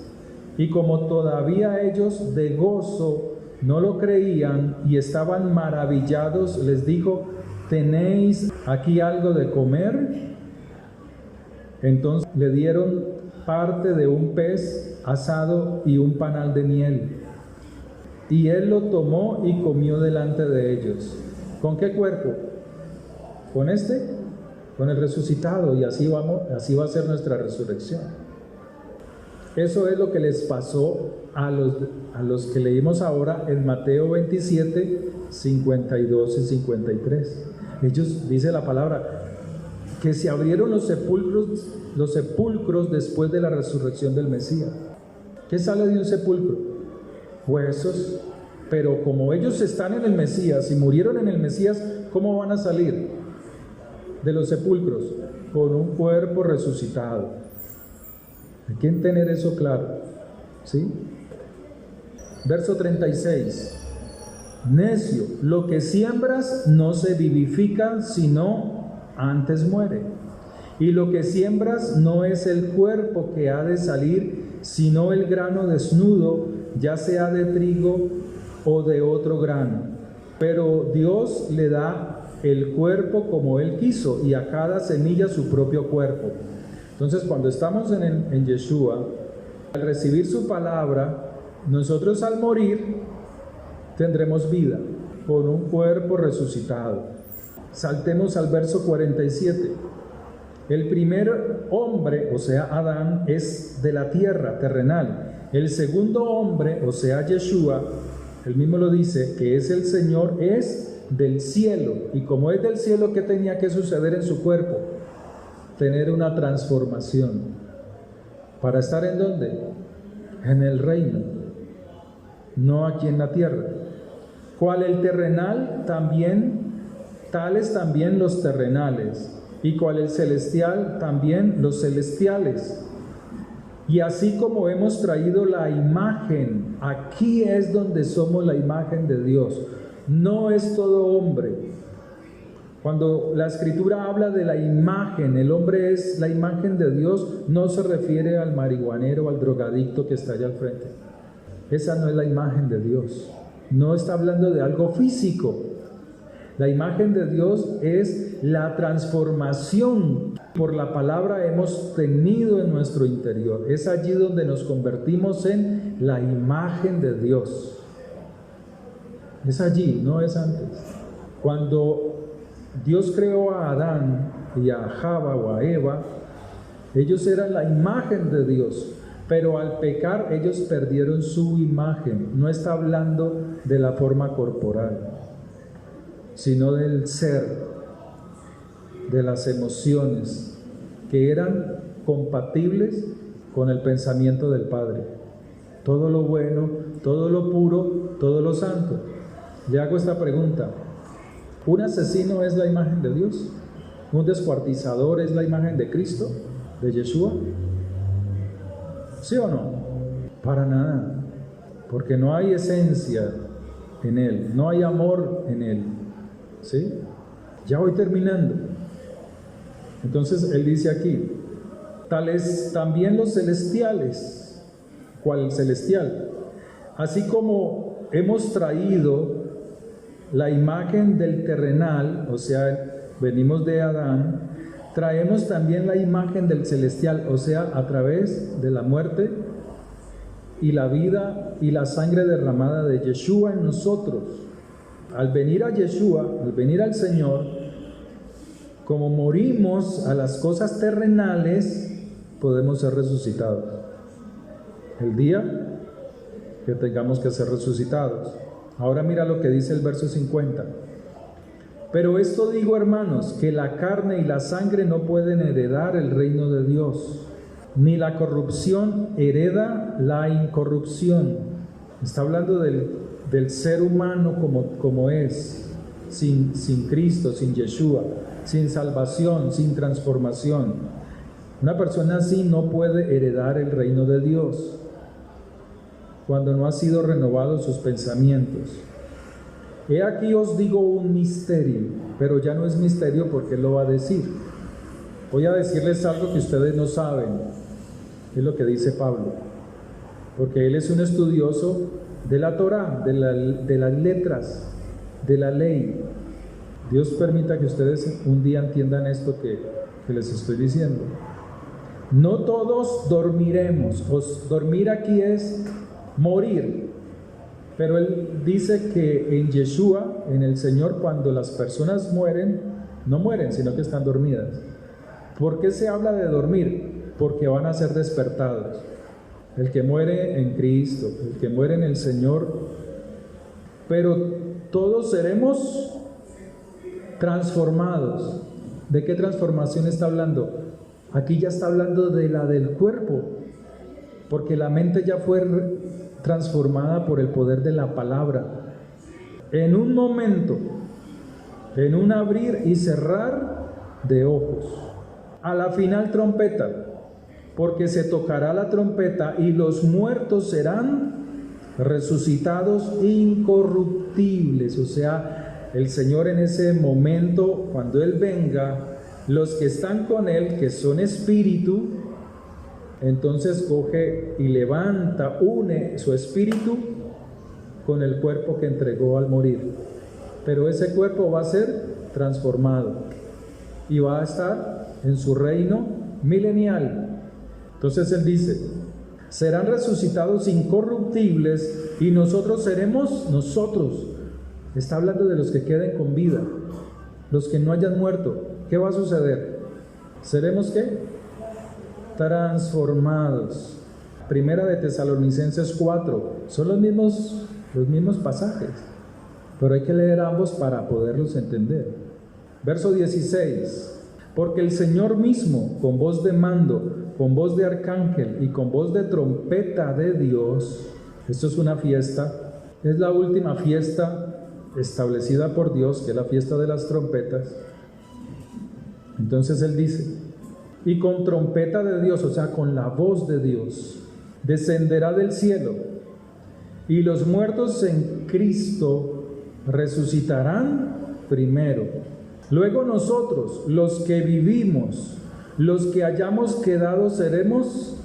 y como todavía ellos de gozo no lo creían y estaban maravillados, les dijo: ¿tenéis aquí algo de comer? Entonces le dieron parte de un pez asado y un panal de miel, y él lo tomó y comió delante de ellos. ¿Con qué cuerpo? ¿Con este? Con el resucitado, y así va a ser nuestra resurrección. Eso es lo que les pasó a los que leímos ahora en Mateo 27, 52 y 53. Ellos, dice la palabra, que se abrieron los sepulcros después de la resurrección del Mesías. ¿Qué sale de un sepulcro? Huesos. Pero como ellos están en el Mesías y murieron en el Mesías, ¿cómo van a salir de los sepulcros? Con un cuerpo resucitado. Hay que tener eso claro, ¿sí? Verso 36. Necio, lo que siembras no se vivifica, sino antes muere. Y lo que siembras no es el cuerpo que ha de salir, sino el grano desnudo, ya sea de trigo o de otro grano. Pero Dios le da el cuerpo como Él quiso, y a cada semilla su propio cuerpo. Entonces, cuando estamos en Yeshua, al recibir su palabra, nosotros al morir tendremos vida con un cuerpo resucitado. Saltemos al verso 47. El primer hombre, o sea Adán, es de la tierra terrenal. El segundo hombre, o sea Yeshua, él mismo lo dice, que es el Señor, es del cielo. Y como es del cielo, ¿qué tenía que suceder en su cuerpo? Tener una transformación. ¿Para estar en dónde? En el reino, no aquí en la tierra. Cual el terrenal, también, tales también los terrenales, y cual el celestial, también los celestiales. Y así como hemos traído la imagen, aquí es donde somos la imagen de Dios. No es todo hombre. Cuando la Escritura habla de la imagen, el hombre es la imagen de Dios, no se refiere al marihuanero, al drogadicto que está allá al frente. Esa no es la imagen de Dios. No está hablando de algo físico. La imagen de Dios es la transformación por la palabra hemos tenido en nuestro interior. Es allí donde nos convertimos en la imagen de Dios. Es allí, no es antes. Cuando Dios creó a Adán y a Java o a Eva, ellos eran la imagen de Dios, pero al pecar ellos perdieron su imagen. No está hablando de la forma corporal, sino del ser, de las emociones, que eran compatibles con el pensamiento del Padre. Todo lo bueno, todo lo puro, todo lo santo. Le hago esta pregunta: ¿un asesino es la imagen de Dios? ¿Un descuartizador es la imagen de Cristo, de Yeshua? ¿Sí o no? Para nada, porque no hay esencia en él, no hay amor en él. ¿Sí? Ya voy terminando. Entonces él dice aquí, tales también los celestiales. ¿Cuál celestial? Así como hemos traído la imagen del terrenal, o sea, venimos de Adán, traemos también la imagen del celestial, o sea, a través de la muerte y la vida y la sangre derramada de Yeshua en nosotros. Al venir a Yeshua, al venir al Señor, como morimos a las cosas terrenales, podemos ser resucitados. El día que tengamos que ser resucitados. Ahora mira lo que dice el verso 50. Pero esto digo, hermanos, que la carne y la sangre no pueden heredar el reino de Dios, ni la corrupción hereda la incorrupción. Está hablando del ser humano como es, sin Cristo, sin Yeshua, sin salvación, sin transformación. Una persona así no puede heredar el reino de Dios cuando no ha sido renovado sus pensamientos. He aquí os digo un misterio, pero ya no es misterio porque Él lo va a decir. Voy a decirles algo que ustedes no saben, es lo que dice Pablo, porque él es un estudioso de la Torá, de las letras, de la ley. Dios permita que ustedes un día entiendan esto que les estoy diciendo. No todos dormiremos. Dormir aquí es morir. Pero él dice que en Yeshua, en el Señor, cuando las personas mueren, no mueren, sino que están dormidas. ¿Por qué se habla de dormir? Porque van a ser despertados. El que muere en Cristo, el que muere en el Señor. Pero todos seremos transformados. ¿De qué transformación está hablando? Aquí ya está hablando de la del cuerpo, porque la mente ya fue transformada por el poder de la palabra. En un momento, en un abrir y cerrar de ojos, a la final trompeta, porque se tocará la trompeta y los muertos serán resucitados incorruptibles. O sea, el Señor en ese momento, cuando Él venga, los que están con Él, que son espíritu, entonces coge y levanta, une su espíritu con el cuerpo que entregó al morir. Pero ese cuerpo va a ser transformado y va a estar en su reino milenial. Entonces Él dice, serán resucitados incorruptibles y nosotros seremos nosotros. Está hablando de los que queden con vida, los que no hayan muerto. ¿Qué va a suceder? ¿Seremos qué? Transformados. Primera de Tesalonicenses 4. Son los mismos pasajes, pero hay que leer ambos para poderlos entender. Verso 16. Porque el Señor mismo, con voz de mando, con voz de arcángel y con voz de trompeta de Dios, esto es una fiesta, es la última fiesta establecida por Dios, que es la fiesta de las trompetas. Entonces Él dice, y con trompeta de Dios, o sea, con la voz de Dios, descenderá del cielo, y los muertos en Cristo resucitarán primero. Luego nosotros, los que vivimos, los que hayamos quedado, seremos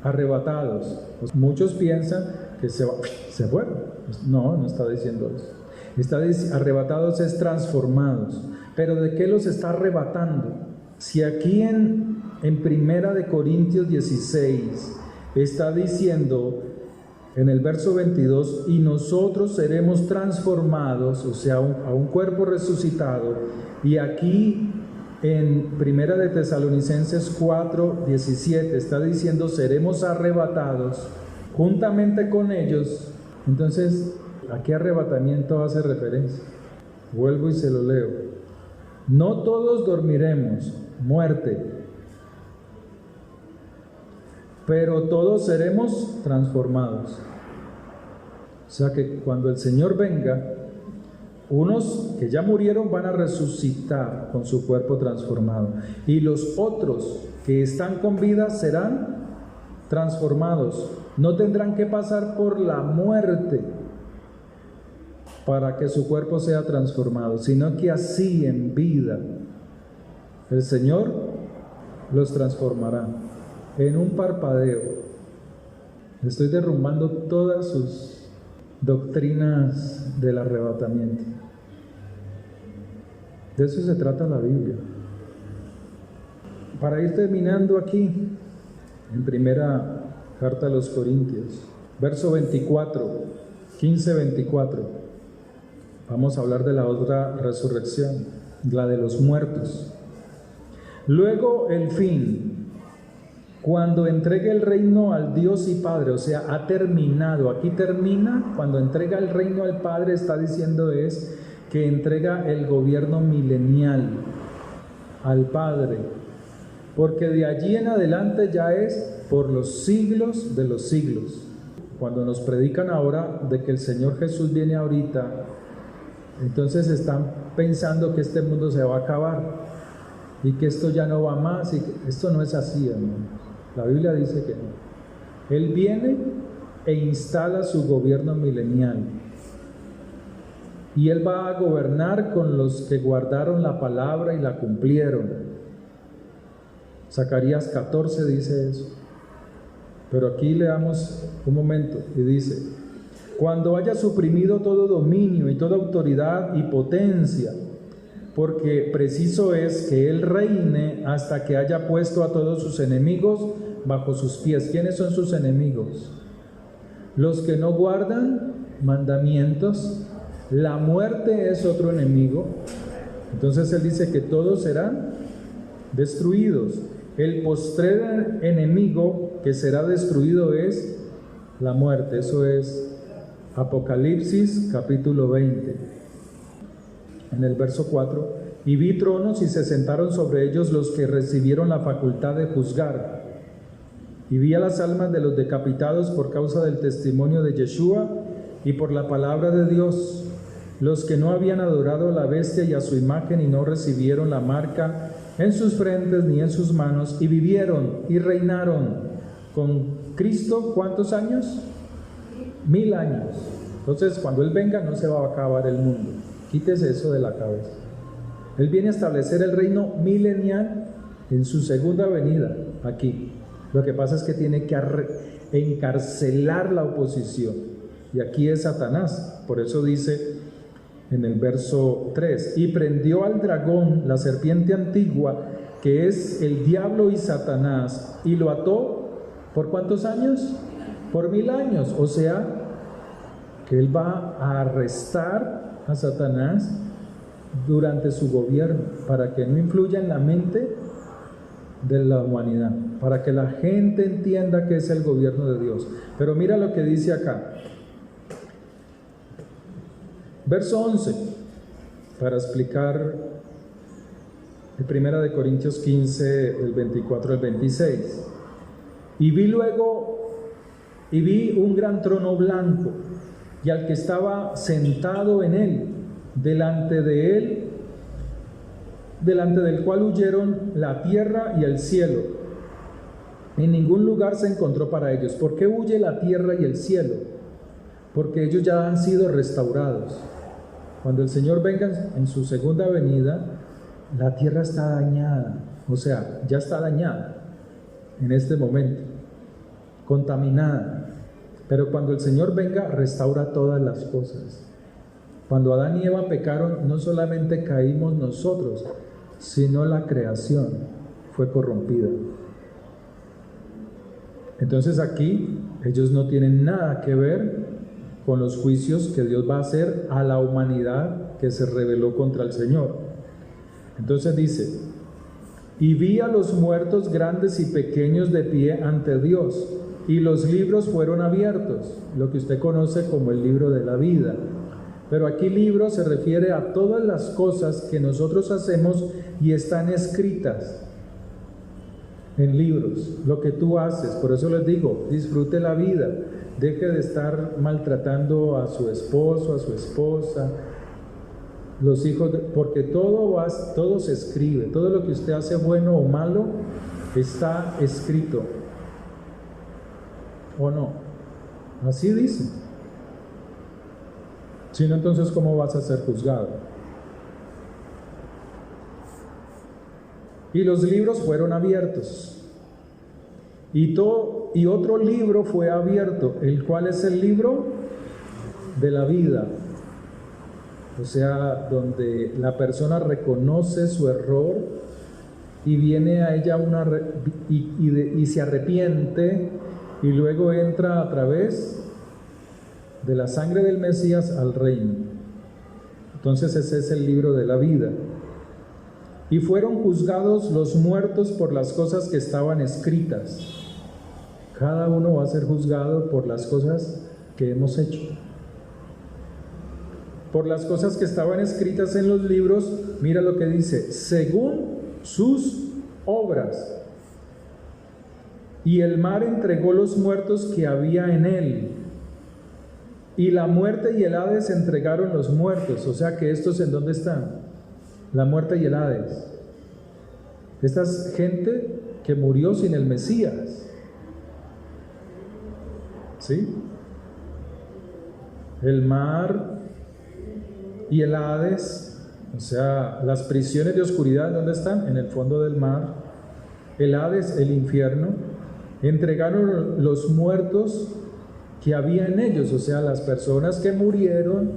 arrebatados. Pues muchos piensan que se fueron. No está diciendo eso. Arrebatados es transformados. ¿Pero de qué los está arrebatando? Si aquí en Primera de Corintios 16 está diciendo en el verso 22, y nosotros seremos transformados, o sea, a un cuerpo resucitado, y aquí en Primera de Tesalonicenses 4, 17 está diciendo seremos arrebatados juntamente con ellos. Entonces, ¿a qué arrebatamiento hace referencia? Vuelvo y se lo leo. No todos dormiremos, muerte, pero todos seremos transformados. O sea que cuando el Señor venga, unos que ya murieron van a resucitar con su cuerpo transformado, y los otros que están con vida serán transformados. No tendrán que pasar por la muerte para que su cuerpo sea transformado, sino que así en vida el Señor los transformará en un parpadeo. Estoy derrumbando todas sus doctrinas del arrebatamiento. De eso se trata la Biblia. Para ir terminando aquí, en primera carta a los Corintios, verso 24, 15-24, vamos a hablar de la otra resurrección, la de los muertos. Luego el fin, cuando entregue el reino al Dios y Padre, o sea, ha terminado. Aquí termina, cuando entrega el reino al Padre, está diciendo es que entrega el gobierno milenial al Padre, porque de allí en adelante ya es por los siglos de los siglos. Cuando nos predican ahora de que el Señor Jesús viene ahorita, entonces están pensando que este mundo se va a acabar y que esto ya no va más, y que esto no es así, hermanos. La Biblia dice que no. Él viene e instala su gobierno milenial, y Él va a gobernar con los que guardaron la palabra y la cumplieron. Zacarías 14 dice eso. Pero aquí leamos un momento y dice: cuando haya suprimido todo dominio y toda autoridad y potencia, porque preciso es que Él reine hasta que haya puesto a todos sus enemigos bajo sus pies. ¿Quiénes son sus enemigos? Los que no guardan mandamientos. La muerte es otro enemigo. Entonces Él dice que todos serán destruidos. El postrer enemigo que será destruido es la muerte. Eso es Apocalipsis capítulo 20. En el verso 4, y vi tronos y se sentaron sobre ellos los que recibieron la facultad de juzgar. Y vi a las almas de los decapitados por causa del testimonio de Yeshua y por la palabra de Dios, los que no habían adorado a la bestia y a su imagen y no recibieron la marca en sus frentes ni en sus manos, y vivieron y reinaron con Cristo. ¿Cuántos años? 1000 años. Entonces, cuando Él venga no se va a acabar el mundo. Quítese eso de la cabeza. Él viene a establecer el reino milenial en su segunda venida aquí. Lo que pasa es que tiene que encarcelar la oposición, y aquí es Satanás. Por eso dice en el verso 3, y prendió al dragón, la serpiente antigua, que es el diablo y Satanás, y lo ató ¿por cuántos años? Por 1000 años. O sea que Él va a arrestar a Satanás durante su gobierno, para que no influya en la mente de la humanidad, para que la gente entienda que es el gobierno de Dios. Pero mira lo que dice acá, verso 11, para explicar en Primera de Corintios 15, el 24 al 26. Y vi un gran trono blanco, y al que estaba sentado en él, delante del cual huyeron la tierra y el cielo. En ningún lugar se encontró para ellos. ¿Por qué huye la tierra y el cielo? Porque ellos ya han sido restaurados. Cuando el Señor venga en su segunda venida, la tierra está dañada, o sea, ya está dañada en este momento, contaminada. Pero cuando el Señor venga, restaura todas las cosas. Cuando Adán y Eva pecaron, no solamente caímos nosotros, sino la creación fue corrompida. Entonces aquí ellos no tienen nada que ver con los juicios que Dios va a hacer a la humanidad que se rebeló contra el Señor. Entonces dice: y vi a los muertos grandes y pequeños de pie ante Dios, y los libros fueron abiertos, lo que usted conoce como el libro de la vida. Pero aquí libro se refiere a todas las cosas que nosotros hacemos y están escritas en libros, lo que tú haces. Por eso les digo, disfrute la vida, deje de estar maltratando a su esposo, a su esposa, los hijos, porque todo se escribe, todo lo que usted hace bueno o malo está escrito, ¿o no? Así dice. Si no, entonces ¿cómo vas a ser juzgado? Y los libros fueron abiertos, y otro libro fue abierto, el cual es el libro de la vida. O sea, donde la persona reconoce su error y viene a ella y se arrepiente, y luego entra a través de la sangre del Mesías al reino. Entonces ese es el libro de la vida. Y fueron juzgados los muertos por las cosas que estaban escritas. Cada uno va a ser juzgado por las cosas que hemos hecho. Por las cosas que estaban escritas en los libros, mira lo que dice: según sus obras. Y el mar entregó los muertos que había en él. Y la muerte y el Hades entregaron los muertos. O sea que estos, ¿en dónde están? La muerte y el Hades. Esta es gente que murió sin el Mesías. ¿Sí? El mar y el Hades, o sea, las prisiones de oscuridad, ¿dónde están? En el fondo del mar. El Hades, el infierno, entregaron los muertos que había en ellos, o sea, las personas que murieron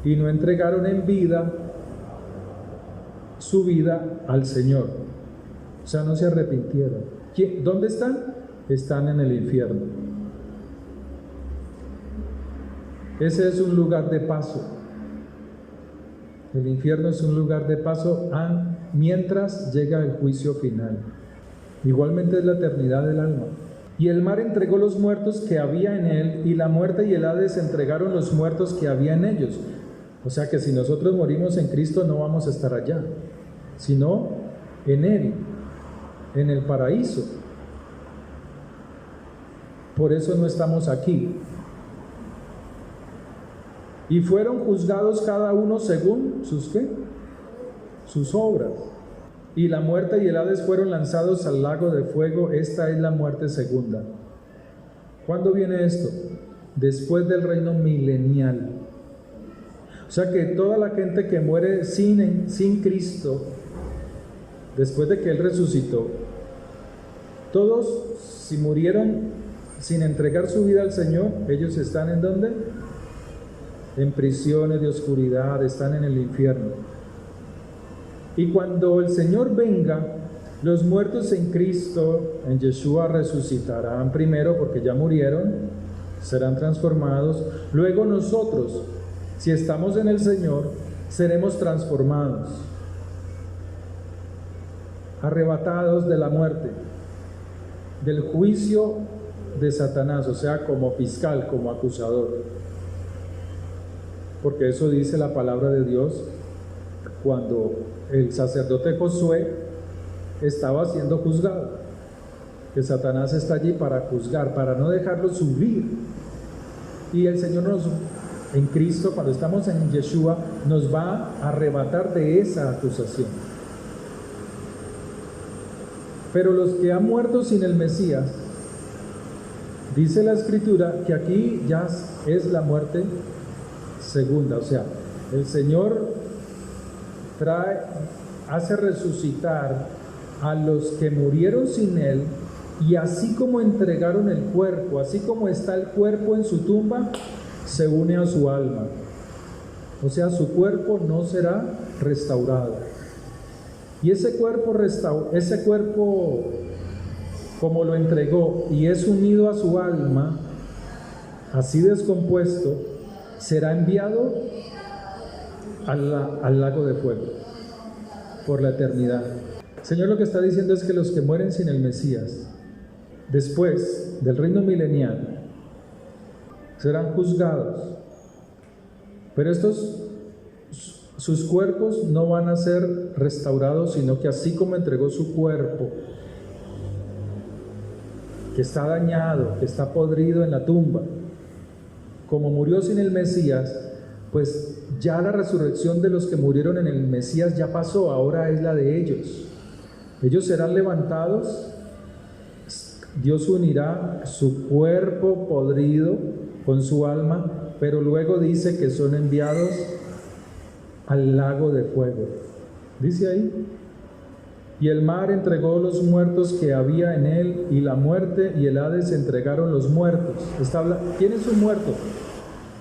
y no entregaron en vida su vida al Señor, o sea, no se arrepintieron. ¿Dónde están? Están en el infierno. Ese es un lugar de paso. El infierno es un lugar de paso mientras llega el juicio final. Igualmente es la eternidad del alma. Y el mar entregó los muertos que había en él, y la muerte y el Hades entregaron los muertos que había en ellos. O sea que si nosotros morimos en Cristo no vamos a estar allá, sino en Él, en el paraíso. Por eso no estamos aquí. Y fueron juzgados cada uno según sus ¿qué? Sus obras. Y la muerte y el Hades fueron lanzados al lago de fuego. Esta es la muerte segunda. ¿Cuándo viene esto? Después del reino milenial. O sea que toda la gente que muere sin Cristo, después de que Él resucitó, todos, si murieron sin entregar su vida al Señor, ellos están ¿en dónde? En prisiones de oscuridad, están en el infierno. Y cuando el Señor venga, los muertos en Cristo, en Yeshua, resucitarán primero porque ya murieron, serán transformados. Luego nosotros, si estamos en el Señor, seremos transformados, arrebatados de la muerte, del juicio de Satanás, o sea, como fiscal, como acusador. Porque eso dice la palabra de Dios cuando el sacerdote Josué estaba siendo juzgado, que Satanás está allí para juzgar, para no dejarlo subir. Y el Señor en Cristo, cuando estamos en Yeshua, nos va a arrebatar de esa acusación. Pero los que han muerto sin el Mesías, dice la Escritura que aquí ya es la muerte segunda. O sea, el Señor hace resucitar a los que murieron sin Él, y así como entregaron el cuerpo, así como está el cuerpo en su tumba, se une a su alma. O sea, su cuerpo no será restaurado. Y ese cuerpo como lo entregó y es unido a su alma, así descompuesto, será enviado al lago de fuego por la eternidad. El Señor lo que está diciendo es que los que mueren sin el Mesías, después del reino milenial, serán juzgados. Pero sus cuerpos no van a ser restaurados, sino que así como entregó su cuerpo, que está dañado, que está podrido en la tumba, como murió sin el Mesías, pues ya la resurrección de los que murieron en el Mesías ya pasó, ahora es la de ellos. Ellos serán levantados, Dios unirá su cuerpo podrido con su alma, pero luego dice que son enviados al lago de fuego. Dice ahí: y el mar entregó los muertos que había en él, y la muerte y el Hades entregaron los muertos. ¿Quién es un muerto?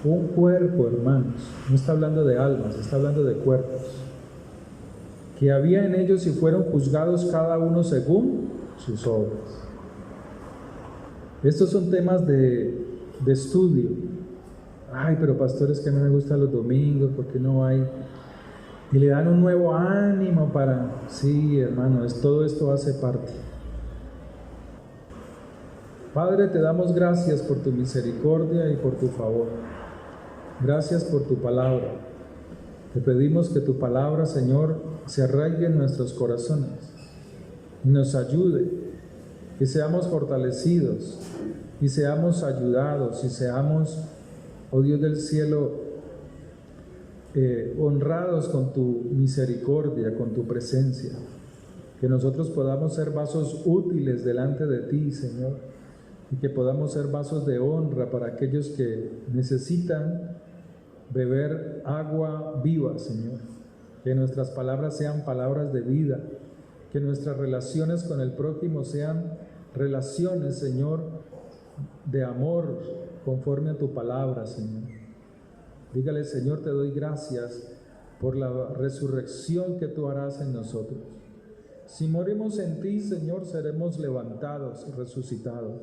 Un cuerpo, hermanos. No está hablando de almas, está hablando de cuerpos. Que había en ellos y fueron juzgados cada uno según sus obras. Estos son temas de estudio. Ay, pero pastores, que no me gustan los domingos, ¿por qué no hay? Y le dan un nuevo ánimo para... Sí, hermano, todo esto hace parte. Padre, te damos gracias por tu misericordia y por tu favor. Gracias por tu palabra. Te pedimos que tu palabra, Señor, se arraigue en nuestros corazones y nos ayude, que seamos fortalecidos y seamos ayudados y seamos, oh Dios del cielo, honrados con tu misericordia, con tu presencia, que nosotros podamos ser vasos útiles delante de ti, Señor, y que podamos ser vasos de honra para aquellos que necesitan beber agua viva, Señor, que nuestras palabras sean palabras de vida, que nuestras relaciones con el prójimo sean relaciones, Señor, de amor conforme a tu palabra, Señor. Dígale: Señor, te doy gracias por la resurrección que tú harás en nosotros. Si morimos en ti, Señor, seremos levantados y resucitados.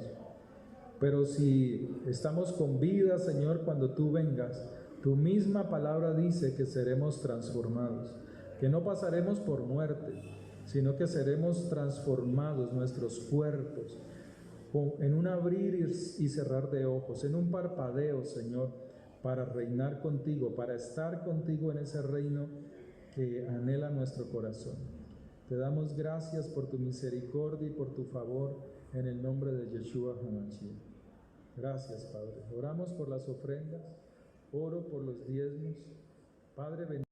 Pero si estamos con vida, Señor, cuando tú vengas, tu misma palabra dice que seremos transformados, que no pasaremos por muerte, sino que seremos transformados nuestros cuerpos, en un abrir y cerrar de ojos, en un parpadeo, Señor, para reinar contigo, para estar contigo en ese reino que anhela nuestro corazón. Te damos gracias por tu misericordia y por tu favor, en el nombre de Yeshua HaMashiach. Gracias, Padre. Oramos por las ofrendas, oro por los diezmos. Padre,